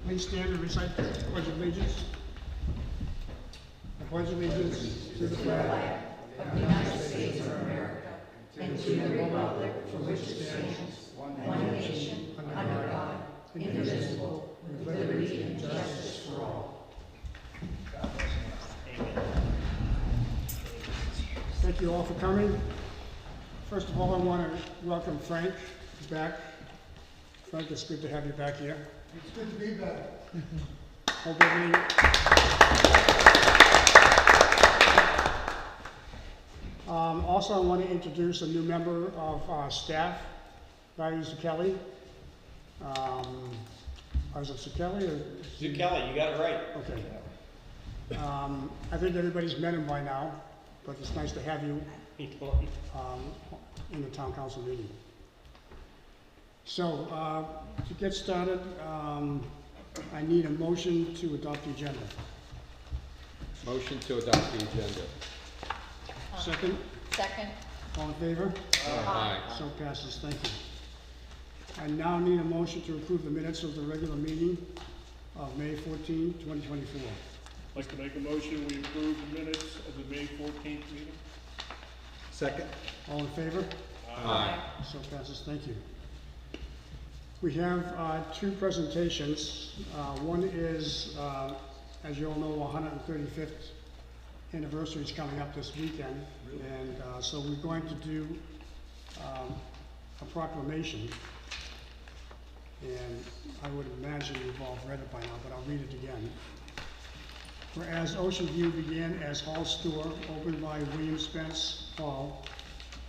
Please stand and recite the Pledge of Allegiance. I pledge allegiance to the flag of the United States of America and to the republic for which it stands, one nation, under God, indivisible, with liberty and justice for all. Thank you all for coming. First of all, I want to welcome Frank back. Frank, it's good to have you back here. It's good to be back. Hope everything. Also, I want to introduce a new member of our staff, Barry Zucchelli. Or is it Zucchelli? Zucchelli, you got it right. Okay. I think everybody's met him by now, but it's nice to have you in the town council meeting. So, to get started, I need a motion to adopt the agenda. Motion to adopt the agenda. Second? Second. All in favor? Aye. So passes, thank you. I now need a motion to approve the minutes of the regular meeting of May 14, 2024. I'd like to make a motion, we approve the minutes of the May 14th meeting. Second. All in favor? Aye. So passes, thank you. We have two presentations. One is, as you all know, 135th anniversary is coming up this weekend, and so we're going to do a proclamation, and I would imagine you've all read it by now, but I'll read it again. Whereas Ocean View began as Hall's store, opened by William Spence Hall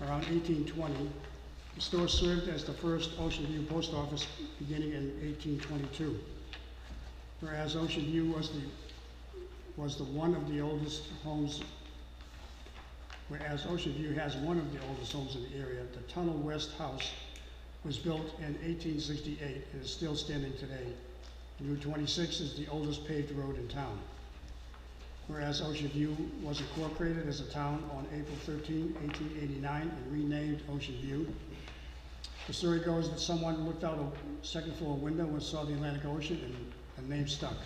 around 1820, the store served as the first Ocean View post office beginning in 1822. Whereas Ocean View was the one of the oldest homes, whereas Ocean View has one of the oldest homes in the area, the Tunnel West House was built in 1868 and is still standing today. Route 26 is the oldest paved road in town. Whereas Ocean View was incorporated as a town on April 13, 1889 and renamed Ocean View. The story goes that someone looked out a second floor window and saw the Atlantic Ocean and the name stuck.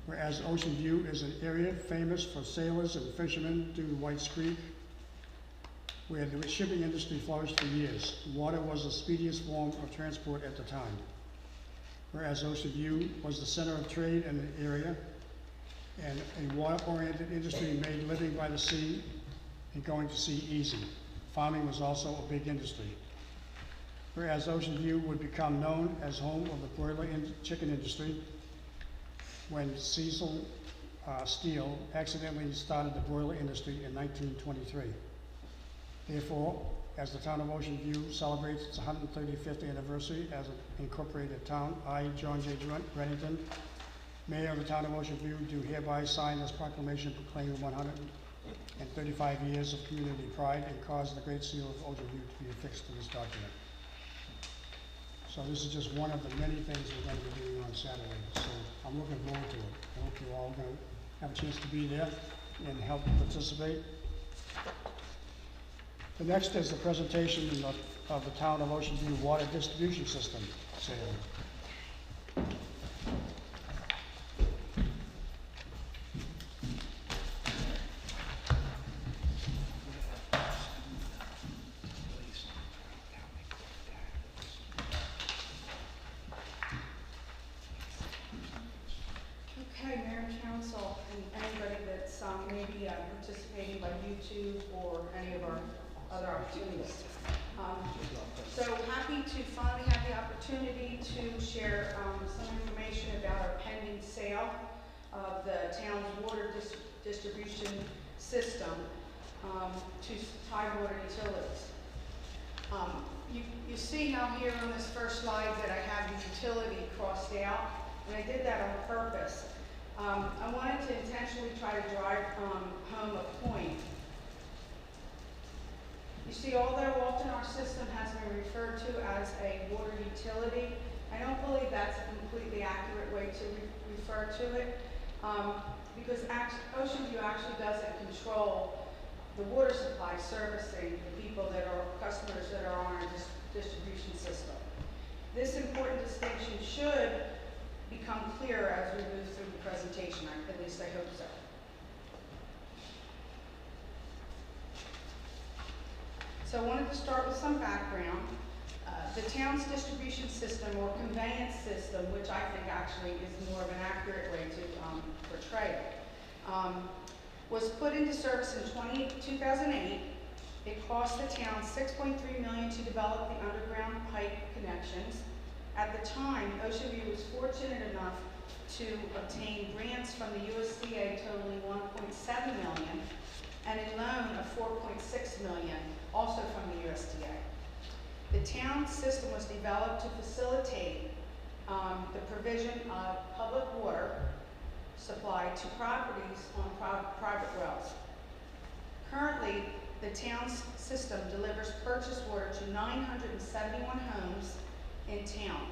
Whereas Ocean View is an area famous for sailors and fishermen due to White's Creek, where the shipping industry flourished for years. Water was the speediest form of transport at the time. Whereas Ocean View was the center of trade in the area, and a water-oriented industry made living by the sea and going to sea easy. Farming was also a big industry. Whereas Ocean View would become known as home of the broiler chicken industry when Cecil Steele accidentally started the broiler industry in 1923. Therefore, as the town of Ocean View celebrates its 135th anniversary as an incorporated town, I, John J. Reddington, Mayor of the town of Ocean View, do hereby sign this proclamation proclaiming 135 years of community pride and cause the Great Seal of Ocean View to be affixed to this document. So this is just one of the many things we're going to be doing on Saturday. So I'm looking forward to it. I hope you're all going to have a chance to be there and help participate. The next is the presentation of the town of Ocean View water distribution system sale. Maybe participating by YouTube or any of our other opportunities. So happy to finally have the opportunity to share some information about our pending sale of the town's water distribution system to Tidewater Utilities. You see now here on this first slide that I have the utility crossed out, and I did that on purpose. I wanted to intentionally try to drive home a point. You see, although often our system has been referred to as a water utility, I don't believe that's a completely accurate way to refer to it, because Ocean View actually doesn't control the water supply servicing the people that are customers that are on our distribution system. This important distinction should become clearer as we move through the presentation. At least I hope so. So I wanted to start with some background. The town's distribution system, or conveyance system, which I think actually is more of an accurate way to portray it, was put into service in 2008. It cost the town $6.3 million to develop the underground pipe connections. At the time, Ocean View was fortunate enough to obtain grants from the USDA totaling $1.7 million and a loan of $4.6 million, also from the USDA. The town system was developed to facilitate the provision of public water supply to properties on private wells. Currently, the town's system delivers purchased water to 971 homes in town.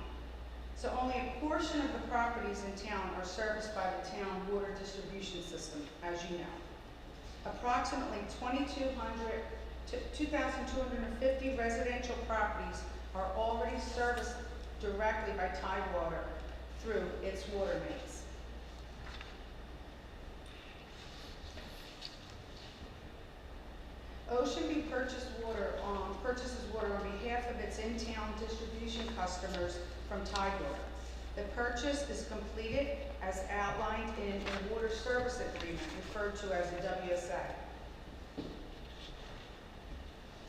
So only a portion of the properties in town are serviced by the town water distribution system, as you know. Approximately 2,250 residential properties are already serviced directly by Tidewater through its water mains. Ocean View purchases water on behalf of its in-town distribution customers from Tidewater. The purchase is completed as outlined in a water service agreement referred to as a WSA.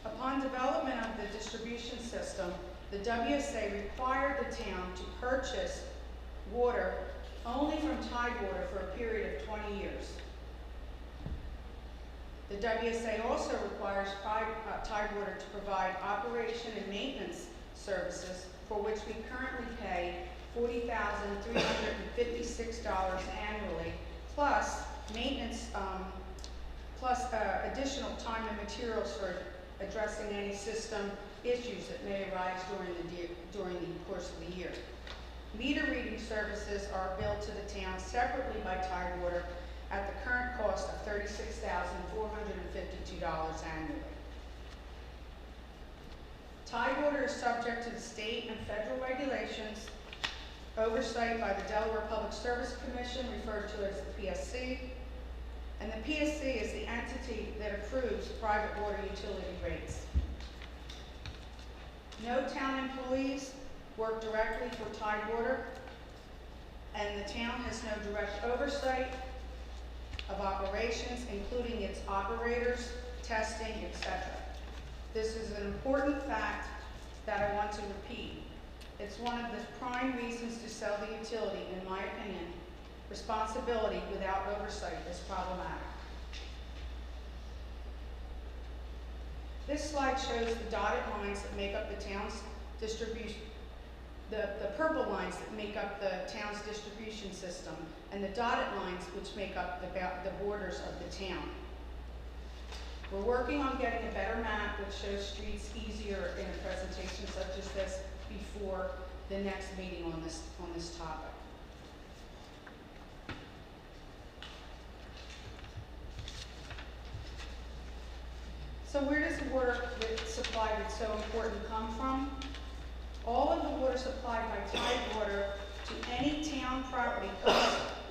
Upon development of the distribution system, the WSA required the town to purchase water only from Tidewater for a period of 20 years. The WSA also requires Tidewater to provide operation and maintenance services, for which we currently pay $40,356 annually, plus maintenance, plus additional time and materials for addressing any system issues that may arise during the course of the year. Meter reading services are billed to the town separately by Tidewater at the current cost of $36,452 annually. Tidewater is subject to the state and federal regulations, oversight by the Delaware Public Service Commission, referred to as the PSC, and the PSC is the entity that approves private water utility rates. No town employees work directly for Tidewater, and the town has no direct oversight of operations, including its operators, testing, etc. This is an important fact that I want to repeat. It's one of the prime reasons to sell the utility, in my opinion. Responsibility without oversight is problematic. This slide shows the dotted lines that make up the town's distribution, the purple lines that make up the town's distribution system, and the dotted lines which make up the borders of the town. We're working on getting a better map which shows streets easier in a presentation such as this before the next meeting on this topic. So where does the water supply that's so important come from? All of the water supplied by Tidewater to any town property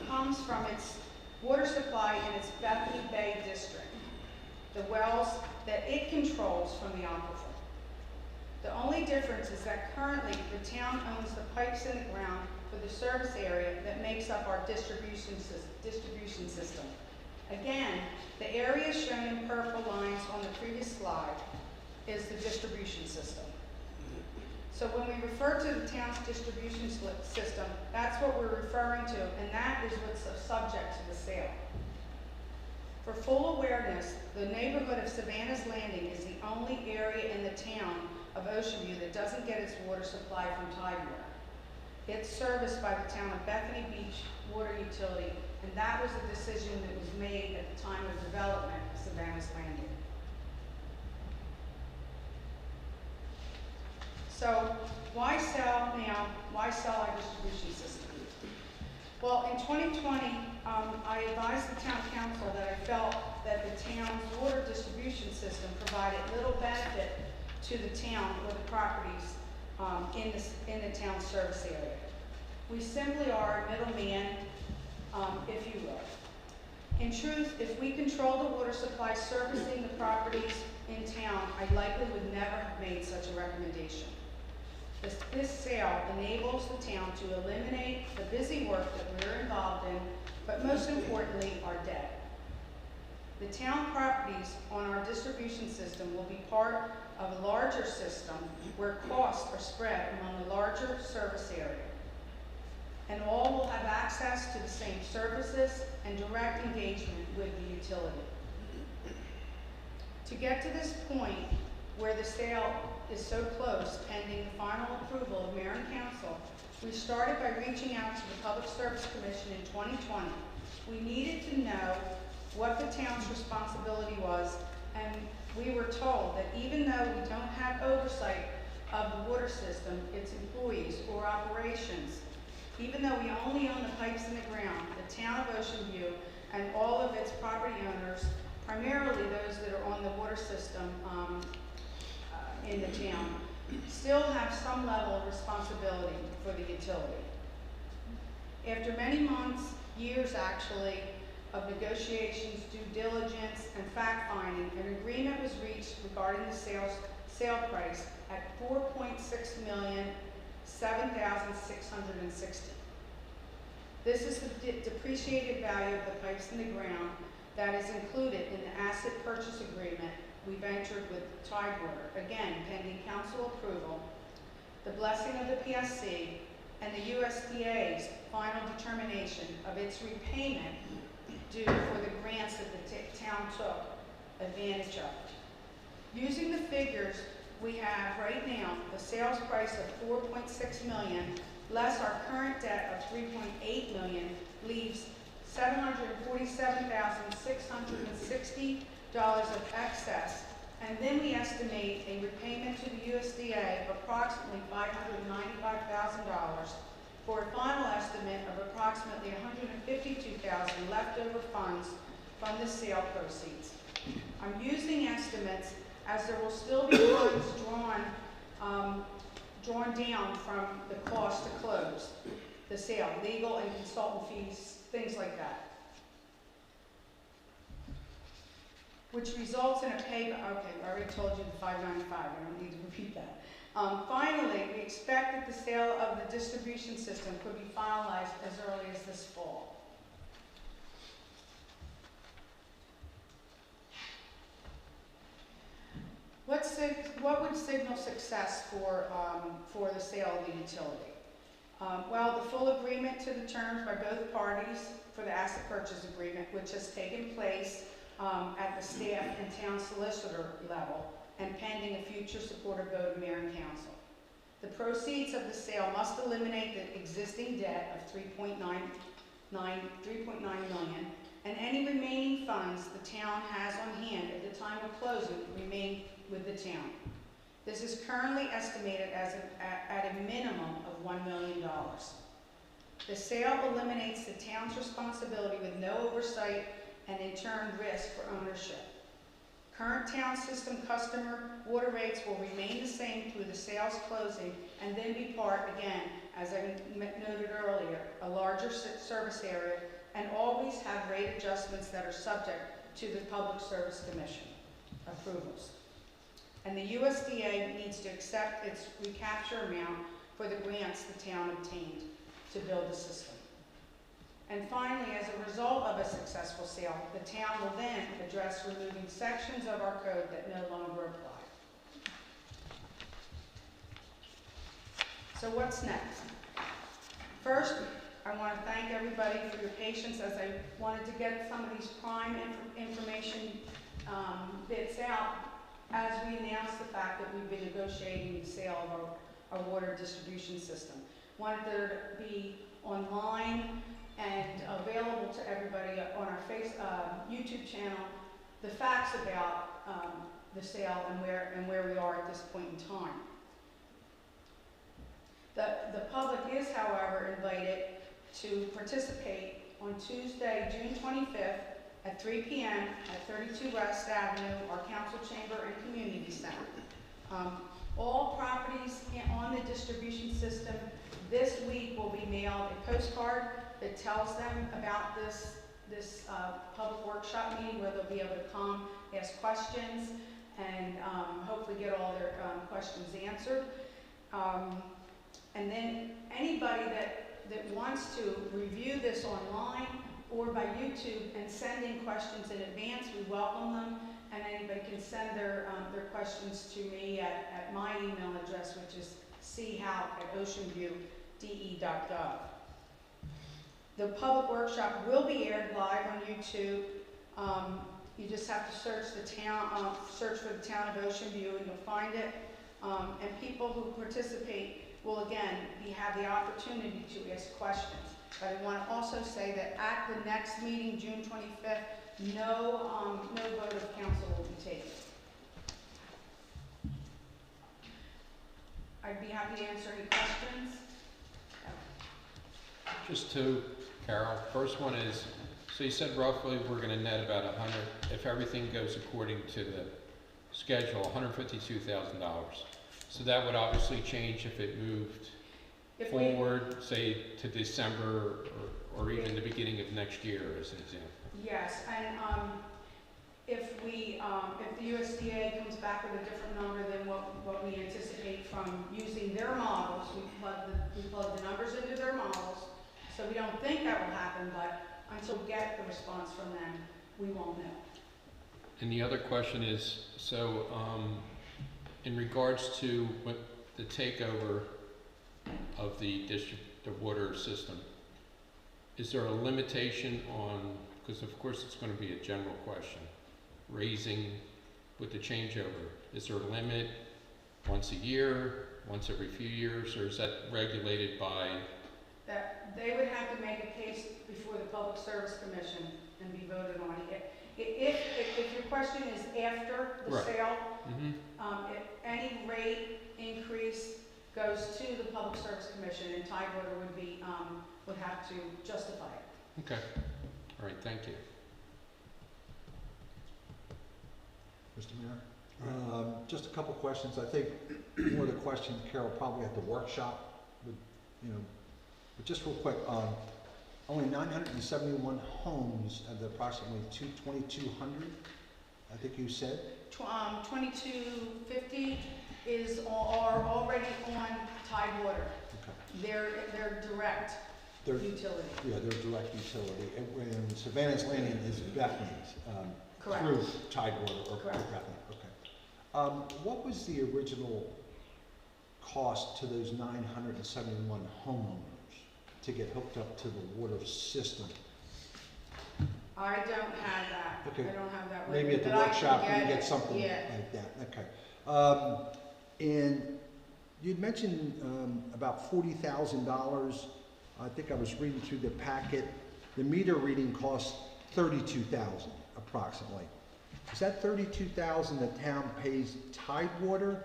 comes from its water supply in its Bethany Bay district, the wells that it controls from the aquifer. The only difference is that currently the town owns the pipes in the ground for the service area that makes up our distribution system. Again, the area shown in purple lines on the previous slide is the distribution system. So when we refer to the town's distribution system, that's what we're referring to, and that is what's subject to the sale. For full awareness, the neighborhood of Savannah's Landing is the only area in the town of Ocean View that doesn't get its water supply from Tidewater. It's serviced by the town of Bethany Beach Water Utility, and that was a decision that was made at the time of development of Savannah's Landing. So why sell now? Why sell our distribution system? Well, in 2020, I advised the town council that I felt that the town's water distribution system provided little benefit to the town or the properties in the town service area. We simply are a middleman, if you will. In truth, if we control the water supply servicing the properties in town, I likely would never have made such a recommendation. This sale enables the town to eliminate the busy work that we're involved in, but most importantly, our debt. The town properties on our distribution system will be part of a larger system where costs are spread among a larger service area. And all will have access to the same services and direct engagement with the utility. To get to this point where the sale is so close, pending the final approval of mayor and council, we started by reaching out to the Public Service Commission in 2020. We needed to know what the town's responsibility was, and we were told that even though we don't have oversight of the water system, its employees, or operations, even though we only own the pipes in the ground, the town of Ocean View and all of its property owners, primarily those that are on the water system in the town, still have some level of responsibility for the utility. After many months, years actually, of negotiations, due diligence, and fact-finding, an agreement was reached regarding the sale price at $4,607,660. This is the depreciated value of the pipes in the ground that is included in the asset purchase agreement we've entered with Tidewater, again, pending council approval, the blessing of the PSC, and the USDA's final determination of its repayment due for the grants that the town took advantage of. Using the figures we have right now, the sales price of $4.6 million, less our current debt of $3.8 million, leaves $747,660 of excess, and then we estimate a repayment to the USDA of approximately $595,000 for a final estimate of approximately $152,000 leftover funds from the sale proceeds. I'm using estimates as there will still be funds drawn down from the cost to close the sale, legal and consultant fees, things like that, which results in a payback. Okay, I already told you the $595. I don't need to repeat that. Finally, we expect that the sale of the distribution system could be finalized as early as this fall. What would signal success for the sale of the utility? Well, the full agreement to the terms by both parties for the asset purchase agreement, which has taken place at the staff and town solicitor level, and pending a future supportive vote of mayor and council. The proceeds of the sale must eliminate the existing debt of $3.9 million, and any remaining funds the town has on hand at the time of closing remain with the town. This is currently estimated as at a minimum of $1 million. The sale eliminates the town's responsibility with no oversight and in turn risk for ownership. Current town system customer water rates will remain the same through the sales closing and then be part, again, as I noted earlier, a larger service area, and always have rate adjustments that are subject to the Public Service Commission approvals. And the USDA needs to accept its recapture amount for the grants the town obtained to build the system. And finally, as a result of a successful sale, the town will then address removing sections of our code that no longer apply. So what's next? First, I want to thank everybody for your patience as I wanted to get some of these prime information bits out as we announced the fact that we've been negotiating the sale of our water distribution system. Wanted there to be online and available to everybody on our YouTube channel the facts about the sale and where we are at this point in time. The public is, however, invited to participate on Tuesday, June 25th at 3 p.m. at 32 West Avenue, our council chamber and community center. All properties on the distribution system This week will be mailed a postcard that tells them about this public workshop meeting where they'll be able to come, ask questions, and hopefully get all their questions answered. And then anybody that wants to review this online or by YouTube and send in questions in advance, we welcome them. And anybody can send their questions to me at my email address, which is chow@oceanviewde.gov. The public workshop will be aired live on YouTube. You just have to search for the town of Ocean View, and you'll find it. And people who participate will again have the opportunity to ask questions. But I want to also say that at the next meeting, June 25th, no vote of council will be taken. I'd be happy to answer any questions. Just two, Carol. First one is, so you said roughly we're gonna net about 100, if everything goes according to the schedule, $152,000. So that would obviously change if it moved forward, say to December or even the beginning of next year as an example. Yes, and if the USDA comes back with a different number than what we anticipate from using their models, we plug the numbers into their models, so we don't think that will happen, but until we get the response from them, we won't know. And the other question is, so in regards to what the takeover of the water system, is there a limitation on, because of course it's going to be a general question, raising with the changeover, is there a limit once a year, once every few years, or is that regulated by? That they would have to make a case before the Public Service Commission and be voted on. If your question is after the Right. sale, Mm-hmm. if any rate increase goes to the Public Service Commission, and Tidewater would have to justify it. Okay. All right. Thank you. Mr. Mayor, just a couple questions. I think more of the questions, Carol, probably at the workshop, but just real quick, only 971 homes of the approximately 2,200, I think you said? 2250 are already on Tidewater. Okay. They're direct utility. Yeah, they're direct utility. And Savannah's Landing is Bethany's, Correct. through Tidewater or Correct. Bethany. Okay. What was the original cost to those 971 homeowners to get hooked up to the water system? I don't have that. Okay. I don't have that. Maybe with at the me, but I can workshop we can it. get something Yeah. like that. Okay. And you'd mentioned about $40,000. I think I was reading through the packet. The meter reading costs $32,000 approximately. Is that $32,000 the town pays Tidewater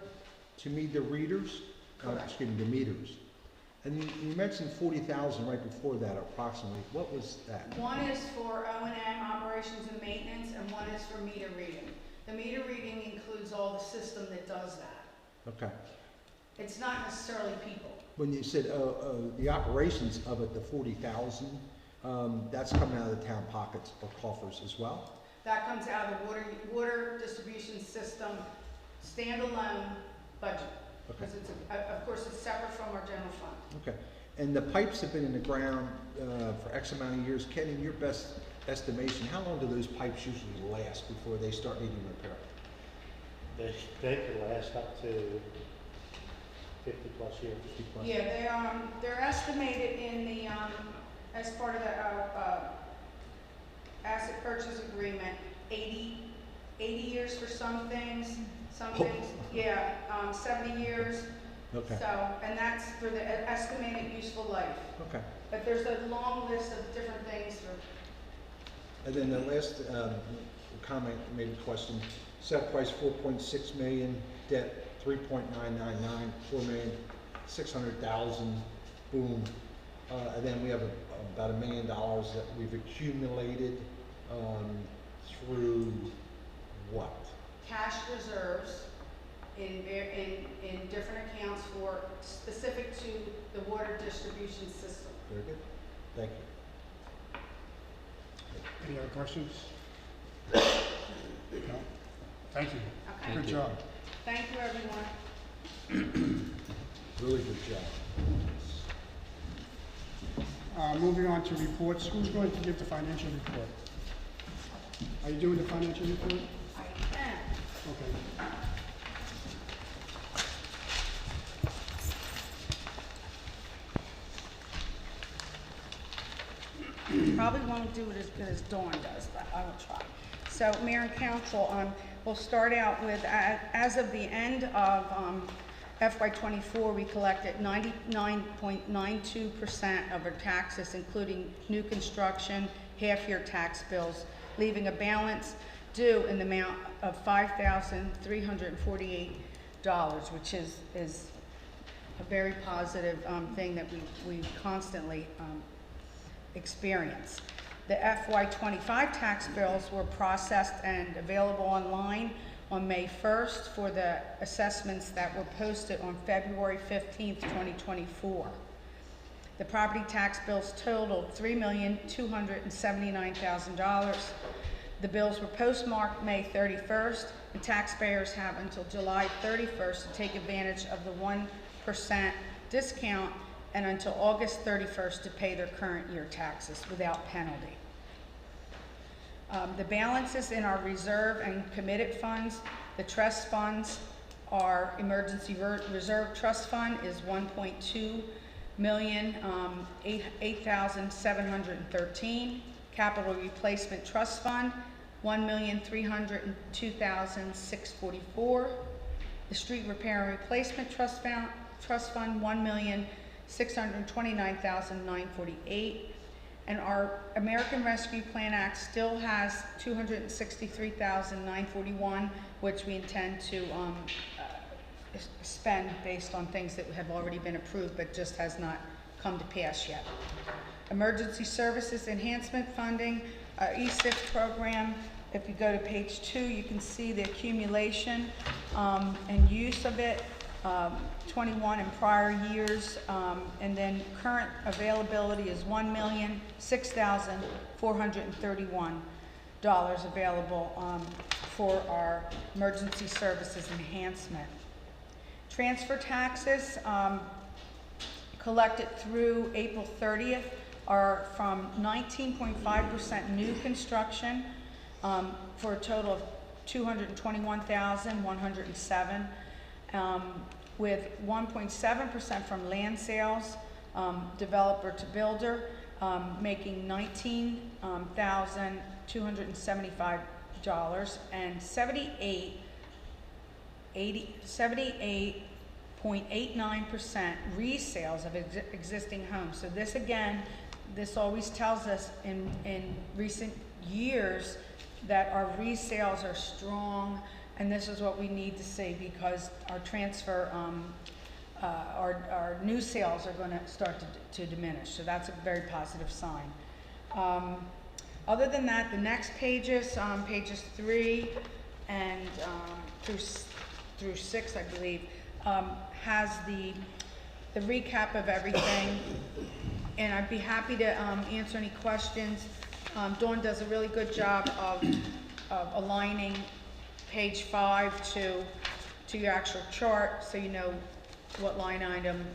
to meet the readers? Correct. Excuse me, the meters. And you mentioned $40,000 right before that approximately. What was that? One is for O&M, operations and maintenance, and one is for meter reading. The meter reading includes all the system that does that. Okay. It's not necessarily people. When you said the operations of it, the $40,000, that's coming out of the town pockets or coffers as well? That comes out of the water distribution system standalone budget. Okay. Because of course, it's separate from our general fund. Okay. And the pipes have been in the ground for X amount of years. Ken, in your best estimation, how long do those pipes usually last before they start needing repair? They could last up to 50+ years. Yeah, they're estimated in the, as part of the asset purchase agreement, 80 years for some things, yeah, 70 years. Okay. So, and that's for the estimated useful life. Okay. But there's a long list of different things for. And then the last comment, maybe question, set price $4.6 million, debt $3.999, $4,600,000, boom. And then we have about $1 million that we've accumulated through what? Cash reserves in different accounts for, specific to the water distribution system. Very good. Thank you. Any other questions? No? Thank you. Okay, Good you. job. thank you, everyone. Really good job. Moving on to reports, who's going to give the financial report? Are you doing the financial report? I can. Okay. Probably won't do it as good as Dawn does, but I will try. So, Mayor and Council, we'll start out with, as of the end of FY '24, we collected 99.92% of our taxes, including new construction, half-year tax bills, leaving a balance due in the amount of $5,348, which is a very positive thing that we constantly experience. The FY '25 tax bills were processed and available online on May 1st for the assessments that were posted on February 15th, 2024. The property tax bills totaled $3,279,000. The bills were postmarked May 31st, and taxpayers have until July 31st to take advantage of the 1% discount and until August 31st to pay their current year taxes without penalty. The balances in our reserve and committed funds, the trust funds, our emergency reserve trust fund is $1,800,713. Capital replacement trust fund, $1,302,644. The street repair and replacement trust fund, $1,629,948. And our American Rescue Plan Act still has $263,941, which we intend to spend based on things that have already been approved but just has not come to pass yet. Emergency Services Enhancement Funding, ESIF program. If you go to page 2, you can see the accumulation and use of it. 21 in prior years, and then current availability is $1,006,431 available for our emergency services enhancement. Transfer taxes collected through April 30th are from 19.5% new construction for a total of $221,107. With 1.7% from land sales, developer to builder, making $19,275, and 78.89% resales of existing homes. So this again, this always tells us in recent years that our resales are strong. And this is what we need to see because our transfer, our new sales are going to start to diminish. So that's a very positive sign. Other than that, the next pages, pages 3 and through 6, I believe, has the recap of everything. And I'd be happy to answer any questions. Dawn does a really good job of aligning page 5 to your actual chart, so you know what line item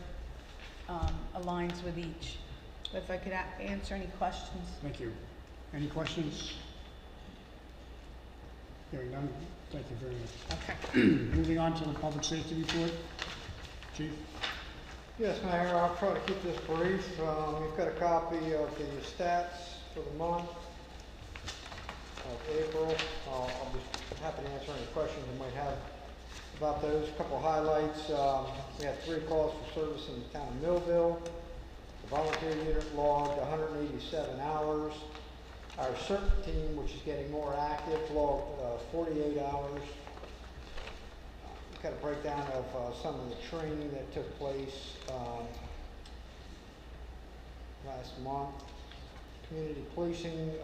aligns with each. If I could answer any questions. Thank you. Any questions? Hearing none, thank you very much. Okay. Moving on to the public safety report. Chief? Yes, Mayor, I'll try to keep this brief. You've got a copy of the stats for the month of April. I'll be happy to answer any questions you might have about those. A couple highlights. We had 3 calls for service in the town of Millville. The volunteer unit logged 187 hours. Our CERT team, which is getting more active, logged 48 hours. Got a breakdown of some of the training that took place last month. Community policing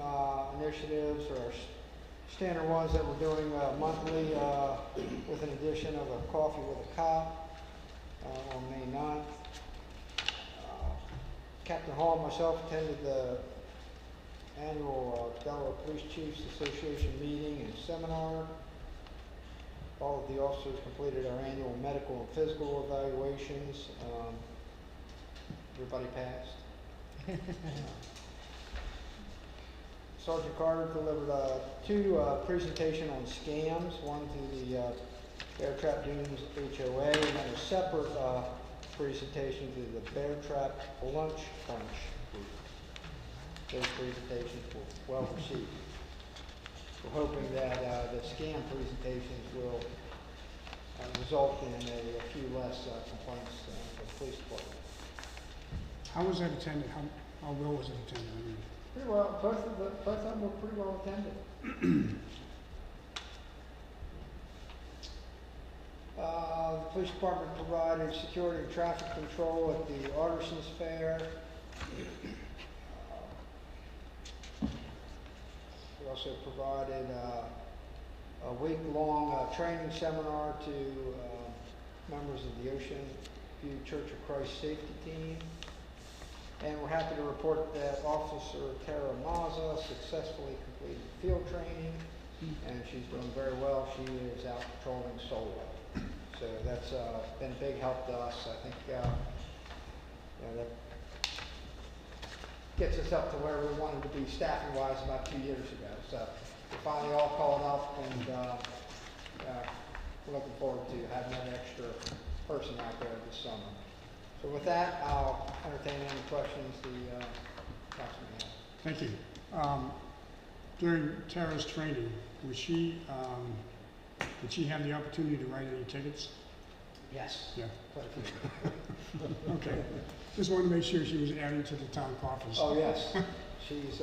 initiatives are standard ones that we're doing monthly with an addition of a coffee with a cop on May 9th. Captain Hall and myself attended the annual Delaware Police Chiefs Association meeting and seminar. All of the officers completed our annual medical and physical evaluations. Everybody passed. Sergeant Carter delivered two presentations on scams, one to the Bear Trap Dunes HOA, and then a separate presentation to the Bear Trap Lunch Bunch group. Those presentations were well received. We're hoping that the scam presentations will result in a few less complaints for the police department. How was that attended? How well was it attended? I mean, Pretty well. Both of them were pretty well attended. The police department provided security and traffic control at the Artisans Fair. We also provided a week-long training seminar to members of the Ocean View Church of Christ safety team. And we're happy to report that Officer Tara Mazza successfully completed field training, and she's doing very well. She is out patrolling solo. So that's been a big help to us. I think that gets us up to where we wanted to be staffing-wise about 2 years ago. So we're finally all called up, and we're looking forward to having that extra person out there this summer. So with that, I'll entertain any questions the councilman has. thank you. During Tara's training, was she, did she have the opportunity to write any tickets? Yes. Yeah. Quite a few. Okay. Just wanted to make sure she was adding to the town coffers. Oh, yes. She's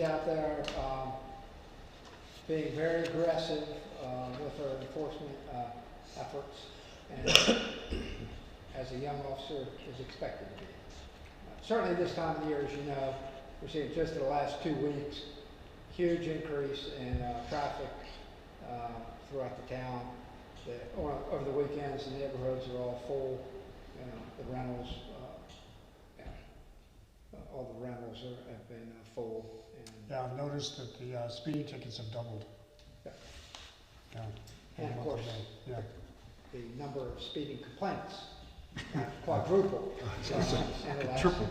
out there being very aggressive with her enforcement efforts, and as a young officer is expected to be. Certainly this time of the year, as you know, we're seeing just in the last 2 weeks, huge increase in traffic throughout the town. Over the weekends, the neighborhoods are all full. The rentals, all the rentals have been full. And Yeah, I've noticed that the speeding tickets have doubled. Yeah. Yeah. And of course, Yeah. the number of speeding complaints quadrupled in the last 2 weeks.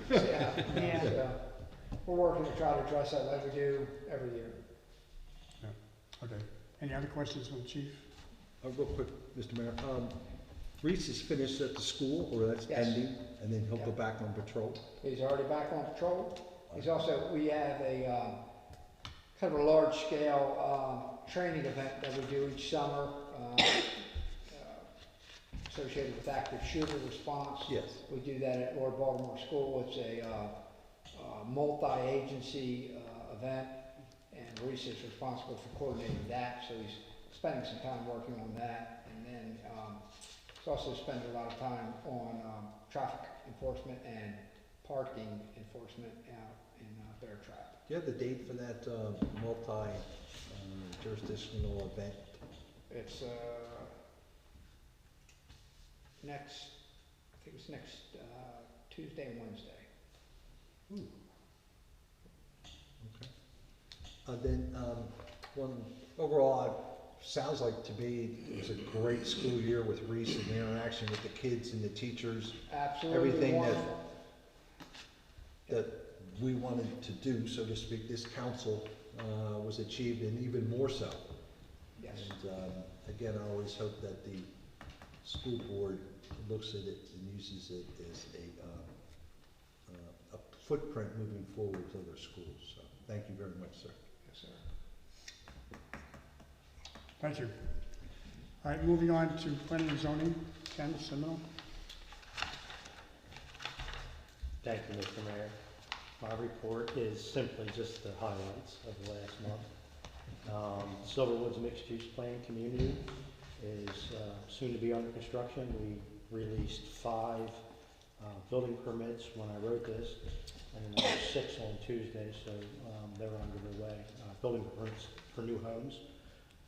Yeah. So, we're working to try to address that like we do every year. Okay. Any other questions from the chief? Real quick, Mr. Mayor, Reese is finished at the school, or that's Yes. ending, and then he'll go Yep. back on patrol? He's already back on patrol. He's also, we have a kind of a large scale training event that we do each summer associated with active shooter response. Yes. We do that at Lord Baltimore School. It's a multi-agency event, and Reese is responsible for coordinating that, so he's spending some time working on that. And then he's also spending a lot of time on traffic enforcement and parking enforcement out in Bear Trap. Do you have the date for that multi-jurisdictional event? It's next, I think it's next Tuesday and Wednesday. Okay. Then, overall, sounds like to me it was a great school year with Reese and the interaction with the kids and the teachers. Absolutely Everything wonderful. that we wanted to do, so to speak, this council was achieved, and even more so. Yes. And again, I always hope that the school board looks at it and uses it as a footprint moving forward to other schools. So thank you very much, sir. Yes, sir. Thank you. All right, moving on to planning and zoning. Ken Seminole. Thank you, Mr. Mayor. My report is simply just the highlights of the last month. Silverwood's mixed-use plan community is soon to be under construction. We released 5 building permits when I wrote this, and then there were 6 on Tuesday, so they were underway. Building permits for new homes.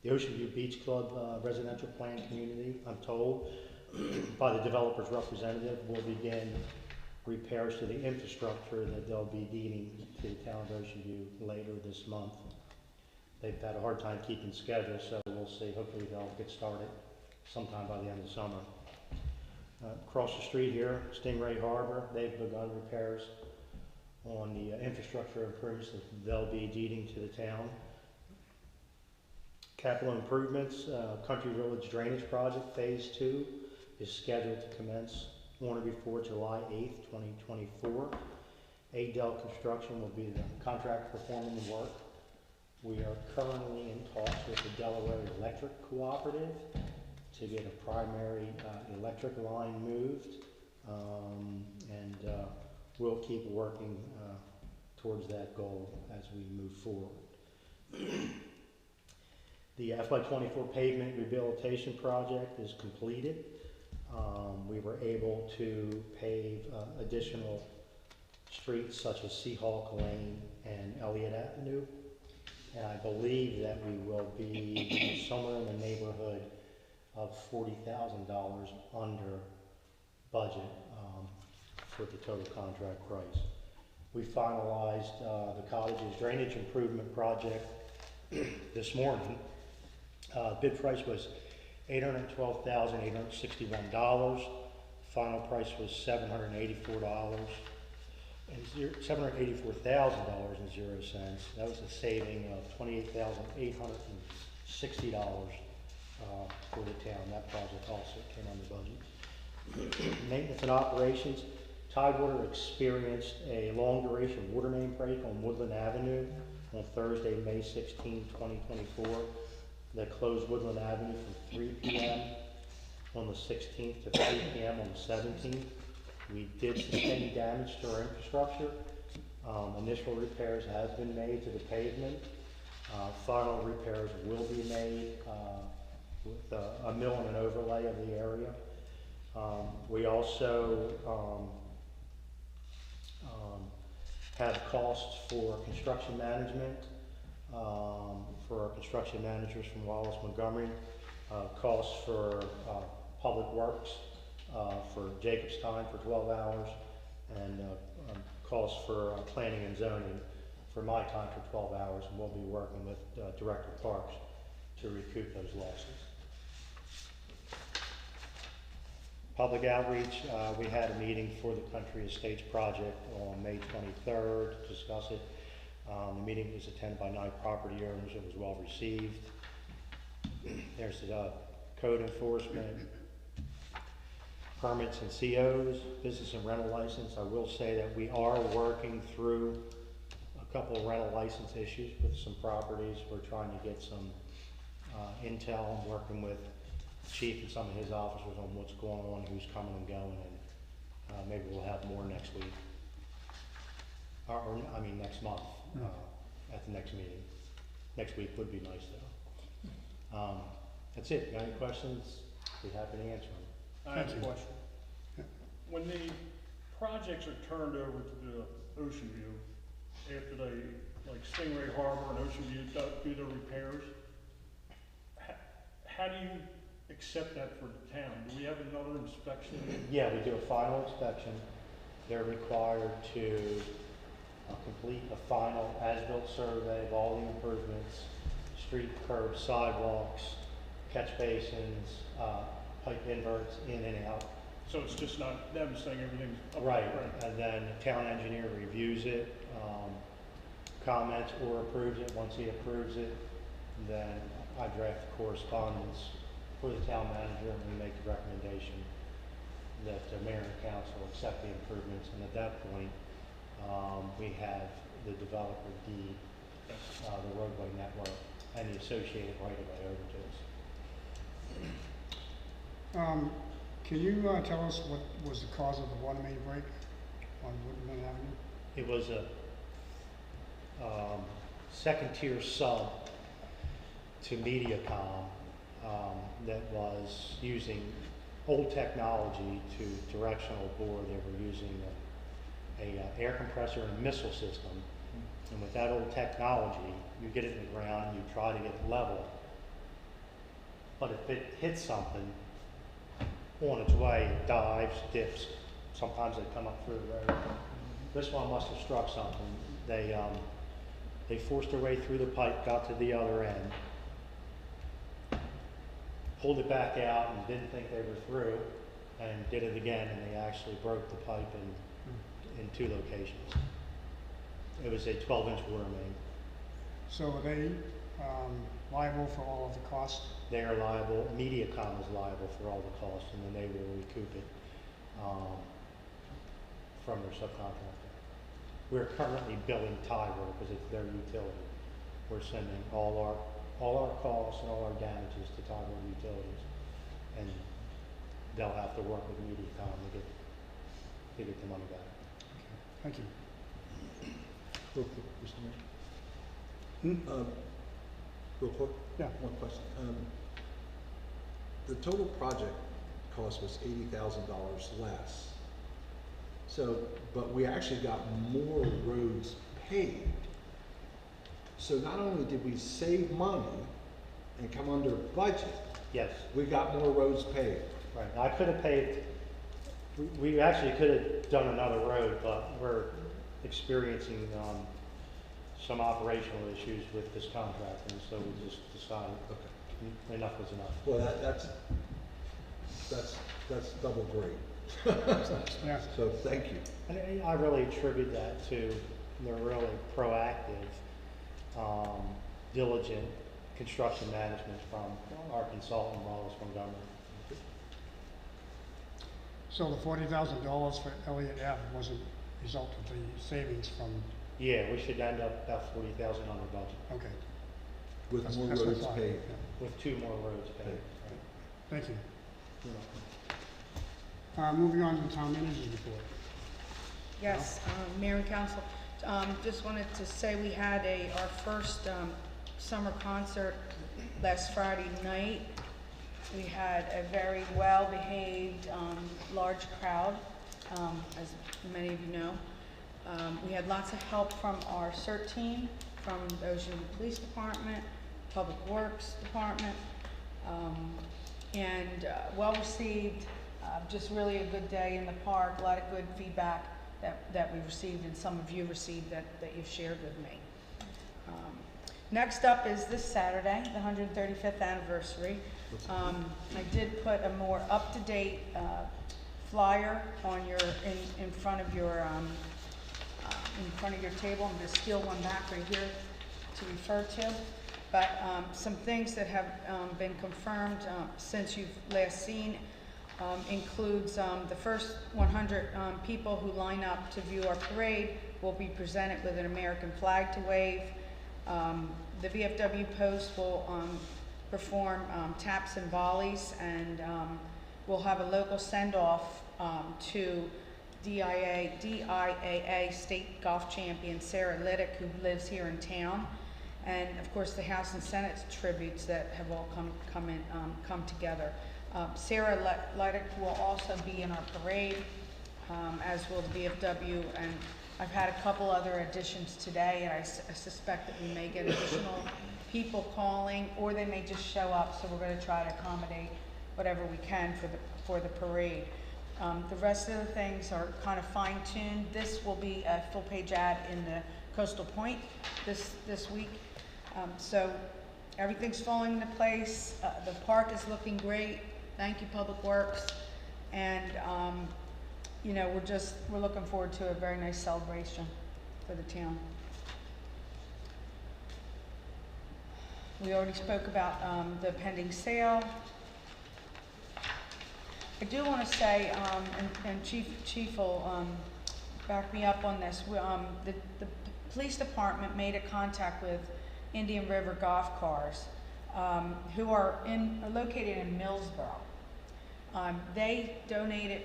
The Ocean View Beach Club residential plan community, I'm told, by the developer's representative, will begin repairs to the infrastructure that they'll be deeding to the town of Ocean View later this month. They've had a hard time keeping schedule, so we'll see. Hopefully they'll get started sometime by the end of summer. Across the street here, Stingray Harbor, they've begun repairs on the infrastructure improvements that they'll be deeding to the town. Capital improvements, Country Village Drainage Project Phase 2 is scheduled to commence on or before July 8th, 2024. Adel Construction will be the contractor performing the work. We are currently in talks with the Delaware Electric Cooperative to get a primary electric line moved, and we'll keep working towards that goal as we move forward. The FY24 pavement rehabilitation project is completed. We were able to pave additional streets such as Seahawk Lane and Elliott Avenue, and I believe that we will be somewhere in the neighborhood of $40,000 under budget for the total contract price. We finalized the cottage's drainage improvement project this morning. Bid price was $812,861. Final price was $784,000. That was a saving of $28,860 for the town. That project also came under budget. Maintenance and operations. Tidewater experienced a long duration water main break on Woodland Avenue on Thursday, May 16, 2024. That closed Woodland Avenue from 3 p.m. on the 16th to 3 p.m. on the 17th. We did sustain damage to our infrastructure. Initial repairs has been made to the pavement. Final repairs will be made with a mill and an overlay of the area. We also have costs for construction management, for our construction managers from Wallace Montgomery, costs for public works, for Jacob's time for 12 hours, and costs for planning and zoning for my time for 12 hours, and we'll be working with Director Parks to recoup those losses. Public outreach, we had a meeting for the Country Estates project on May 23rd to discuss it. The meeting was attended by 9 property owners. It was well received. There's the code enforcement, permits and COs, business and rental license. I will say that we are working through a couple of rental license issues with some properties. We're trying to get some intel and working with the chief and some of his officers on what's going on, who's coming and going, and maybe we'll have more next week. I mean next month, at the next meeting. Next week would be nice though. That's it. Got any questions? Be happy to answer them. I have a question. When the projects are turned over to the Ocean View, after they, like Stingray Harbor and Ocean View do their repairs, how do you accept that for the town? Do we have another inspection? Yeah, we do a final inspection. They're required to complete a final as-built survey of all the improvements, street, curbs, sidewalks, catch basins, pipe inverts in and out. So it's just not them saying everything's up Right, right. and then the town engineer reviews it, comments or approves it. Once he approves it, then I draft the correspondence for the town manager, and we make the recommendation that the mayor and council accept the improvements, and at that point, we have the developer deed the roadway network and the associated right-of-way over to us. Can you tell us what was the cause of the water main break on Woodland Avenue? It was a second-tier sub to Mediacom that was using old technology to directional bore. They were using a air compressor and a missile system. And with that old technology, you get it in the ground, you try to get it level. But if it hits something on its way, it dives, dips. Sometimes they come up through the road. This one must have struck something. They forced their way through the pipe, got to the other end, pulled it back out and didn't think they were through, and did it again, and they actually broke the pipe in 2 locations. It was a 12-inch water main. So are they liable for all of the costs? They are liable, MediaCom is liable for all the costs, and then they will recoup it from their subcontractor. We're currently billing Tyler because it's their utility. We're sending all our costs and all our damages to Tyler Utilities, and they'll have to work with MediaCom to get the money back. Thank you. Real quick, Mr. Mayor. Real quick? Yeah. One question. The total project cost was $80,000 less. So, but we actually got more roads paved. So not only did we save money and come under budget, Yes, we got more roads paved. right. I could have paved, we actually could have done another road, but we're experiencing some operational issues with this contract, and so we just decided enough was enough. Well, that's double great. Yeah. So thank you. And I really attribute that to the really proactive, diligent construction management from our consultant, Wallace Montgomery. So the $40,000 for Elliott Ave was a result of the savings from, Yeah, we should end up about 40,000 under budget, okay. With That's- more that's what I roads thought, paved. yeah. with 2 more roads paved. Thank you. You know. Moving on to the town manager's report. Yes, Mayor and Council, just wanted to say we had our first summer concert last Friday night. We had a very well-behaved, large crowd, as many of you know. We had lots of help from our CERT team, from the Ocean Police Department, Public Works Department, and well-received. Just really a good day in the park, a lot of good feedback that we received and some of you received that you've shared with me. Next up is this Saturday, the 135th anniversary. I did put a more up-to-date flyer on in front of your table. I'm going to steal one back right here to refer to. But some things that have been confirmed since you've last seen includes the first 100 people who line up to view our parade will be presented with an American flag to wave. The VFW post will perform taps and volleys, and we'll have a local send-off to DIAA state golf champion Sarah Liddick, who lives here in town, and of course the House and Senate tributes that have all come together. Sarah Liddick will also be in our parade, as will the VFW, and I've had a couple other additions today, and I suspect that we may get additional people calling, or they may just show up, so we're going to try to accommodate whatever we can for the parade. The rest of the things are kind of fine-tuned. This will be a full-page ad in the Coastal Point this week. So everything's falling into place. The park is looking great. Thank you, Public Works. And you know, we're looking forward to a very nice celebration for the town. We already spoke about the pending sale. I do want to say, and Chief will back me up on this. The police department made a contact with Indian River Golf Cars, who are located in Millsboro. They donated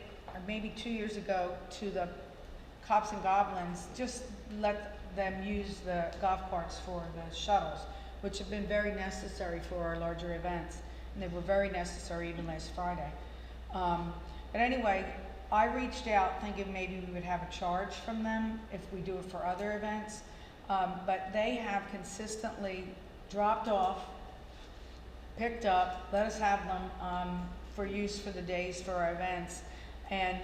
maybe 2 years ago to the Cops and Goblins. Just let them use the golf carts for the shuttles, which have been very necessary for our larger events, and they were very necessary even last Friday. But anyway, I reached out thinking maybe we would have a charge from them if we do it for other events. But they have consistently dropped off, picked up, let us have them for use for the days for our events. And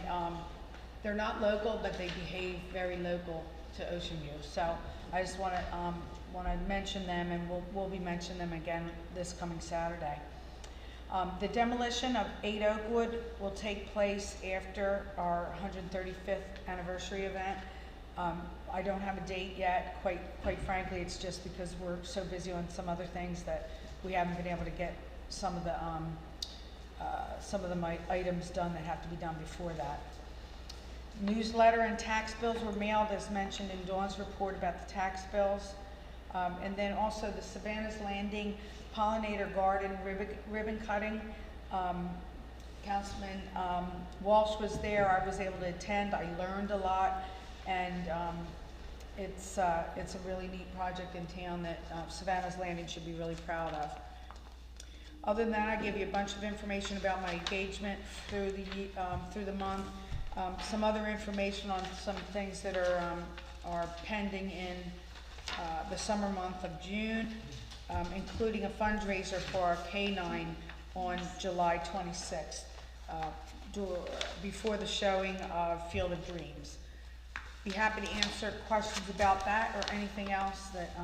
they're not local, but they behave very local to Ocean View. So I just want to mention them, and we'll be mentioning them again this coming Saturday. The demolition of 8 Oakwood will take place after our 135th anniversary event. I don't have a date yet. Quite frankly, it's just because we're so busy on some other things that we haven't been able to get some of the items done that have to be done before that. Newsletter and tax bills were mailed, as mentioned in Dawn's report about the tax bills. And then also the Savannah's Landing Pollinator Garden ribbon cutting. Councilman Walsh was there. I was able to attend. I learned a lot, and it's a really neat project in town that Savannah's Landing should be really proud of. Other than that, I gave you a bunch of information about my engagement through the month. Some other information on some things that are pending in the summer month of June, including a fundraiser for our K9 on July 26th, before the showing of Field of Dreams. Be happy to answer questions about that or anything else that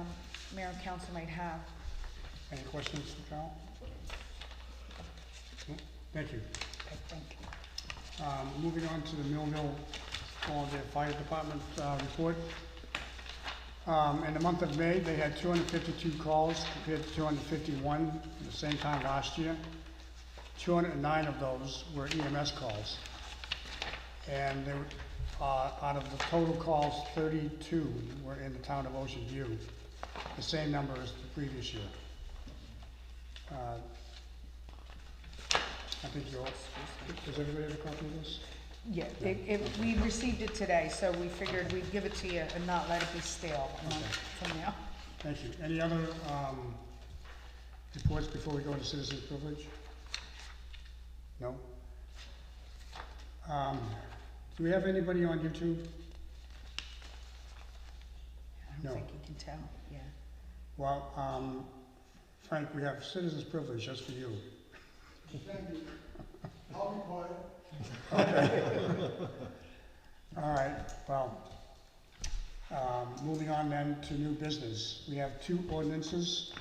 Mayor and Council might have. Any questions, Carol? No? Thank you. I think. Moving on to the Millville Volunteer Fire Department report. In the month of May, they had 252 calls compared to 251 at the same time last year. 209 of those were EMS calls. And there, out of the total calls, 32 were in the town of Ocean View, the same number as the previous year. I think you're all, does everybody have a copy of this? Yeah, we received it today, so we figured we'd give it to you and not let it be stale a month from now. Thank you. Any other reports before we go into citizens' privilege? No? Do we have anybody on YouTube? I don't No. think you can tell, yeah. Well, Frank, we have citizens' privilege just for you. Thank you. I'll be quiet. All right, well, moving on then to new business. We have 2 ordinances.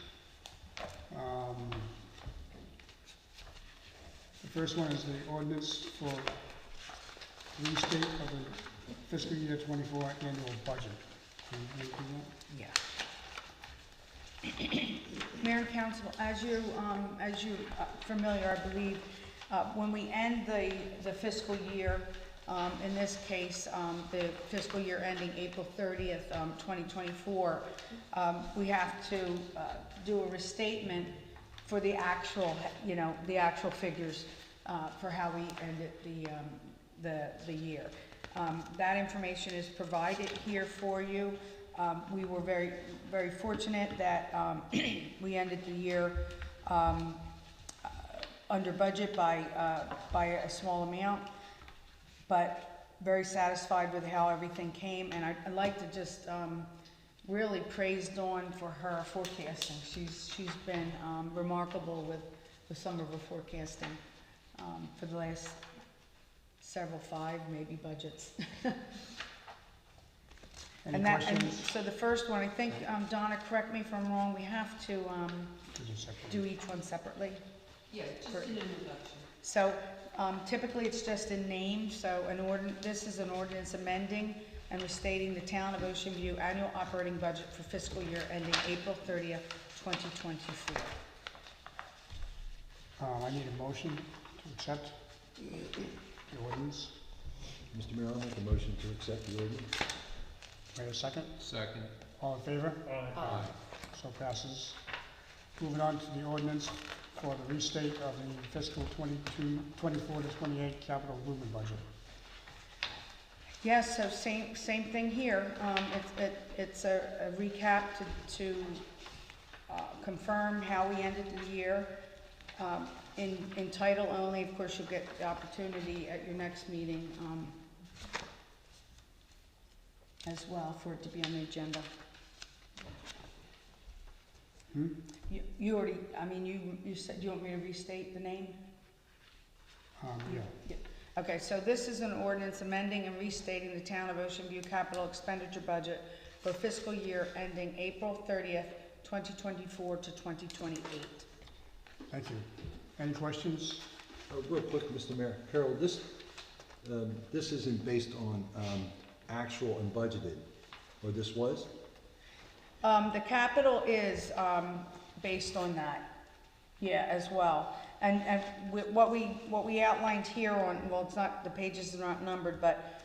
The first one is the ordinance for restate of the fiscal year 24 annual budget. Can you do that? Yeah. Mayor and Council, as you're familiar, I believe, when we end the fiscal year, in this case, the fiscal year ending April 30th, 2024, we have to do a restatement for the actual, the actual figures for how we ended the year. That information is provided here for you. We were very, very fortunate that we ended the year under budget by a small amount, but very satisfied with how everything came. And I'd like to just really praise Dawn for her forecasting. She's been remarkable with some of her forecasting for the last several 5 maybe budgets. Any And questions? so the first one, I think, Donna, correct me if I'm wrong, we have to do each one separately. Yeah, just an introduction. So typically it's just in name, so this is an ordinance amending and restating the Town of Ocean View annual operating budget for fiscal year ending April 30th, 2024. I need a motion to accept the ordinance. Mr. Mayor, I'll make a motion to accept the ordinance. Wait a second. Second. All in favor? Aye. So passes. Moving on to the ordinance for the restate of the fiscal 24 to 28 capital improvement budget. Yes, so same thing here. It's a recap to confirm how we ended the year. in title only. Of course, you'll get the opportunity at your next meeting, as well, for it to be on the agenda. Hmm? You already, I mean, you said, do you want me to restate the name? Yeah. Okay, so this is an ordinance amending and restating the Town of Ocean View capital expenditure budget for fiscal year ending April 30th, 2024 to 2028. Thank you. Any questions? Real quick, Mr. Mayor, Carol, this isn't based on actual and budgeted, or this was? The capital is, based on that, yeah, as well. And what we outlined here on, well, it's not, the pages are not numbered, but,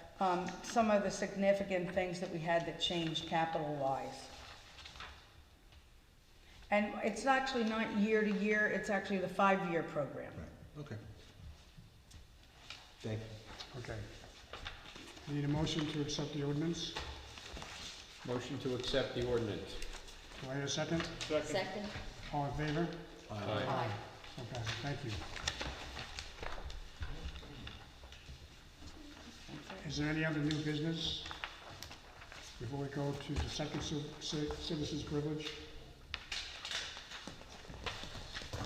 some of the significant things that we had that changed capital-wise. And it's actually not year to year, it's actually the 5-year program. Right, okay. Thank you. Okay. Need a motion to accept the ordinance? Motion to accept the ordinance. Do I hear a second? Second. All in favor? Aye. Okay, thank you. Is there any other new business before we go to the second citizen's privilege?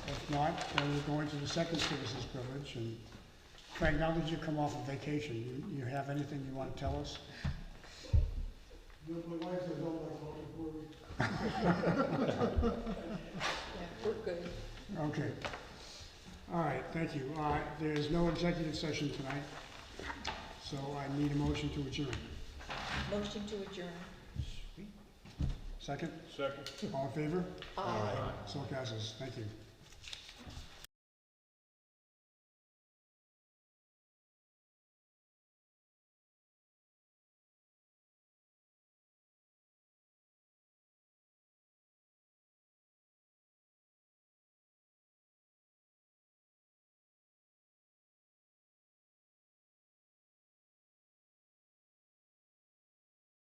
If not, then we're going to the second citizen's privilege. And Craig, now that you come off of vacation, you have anything you want to tell us? My wife says, oh, my God, We're good. Okay. All right, thank you. There's no executive session tonight, so I need a motion to adjourn. Motion to adjourn. Second? Second. All in favor? Aye. So passes. Thank you.